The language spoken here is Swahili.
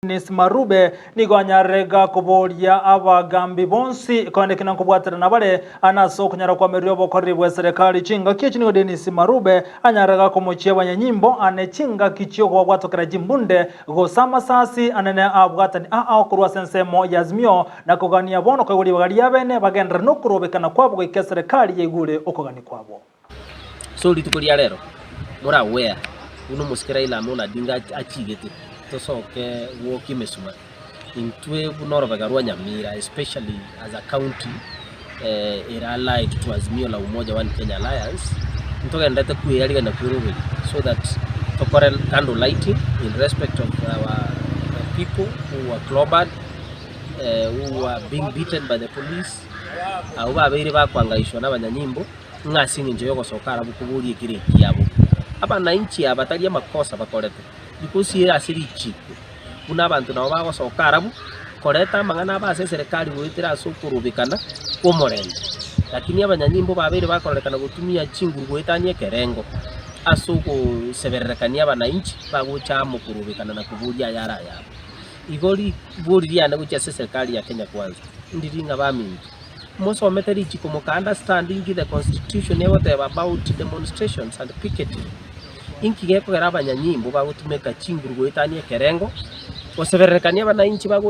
Dennis Marube nigonyarega kuboria abagambi bonsi kwandikina kubwatira nabare anaso kunyara kwa merio bokori bwa serikali chinga kichi nigo Dennis Marube anyarega kumuchia banyanyimbo anechinga kichio kwa bwatokera jimbunde gosama sasi anene abwatani kurwa sensemo yazmio na kugania bono kwa guli bagari abene bagendera no kurobekana kwabo kwa serikali yegure okogani kwabo so litukoria rero mura wea uno musikira ila mona dinga achigete tosoke woki mesuma intwe bunorobagarwa Nyamira, especially as a county era allied to Azimio la Umoja One Kenya Alliance ntogenda kuyariga na kurubi so that tokore candle lighting in respect of our people who are clobbered, who are being beaten by the police, au babiri bakwangaishwa n'abanyanyimbo ngasinga nje yoko sokara bukuburi ikire yabo abana inchi abataria makosa bakorete because here asiri chiku kuna abantu nabo bagosoka arabu koreta mangana base serikali gwitira sukurubikana kumorende lakini abanyanyimbo babiri bakorekana gutumia chinguru gwitanye kerengo asuko seberekania abana inchi bagucha mukurubikana na kuburia yara yabo igori buriria na gucha serikali ya Kenya kwanza ndiringa bamingi most meteri chiko muka understanding the constitution whatever about demonstrations and picketing inkigeko era abanyanyimbo bagutumeka chinguru gwitanye kerengo oseberekania abana inchi bagucha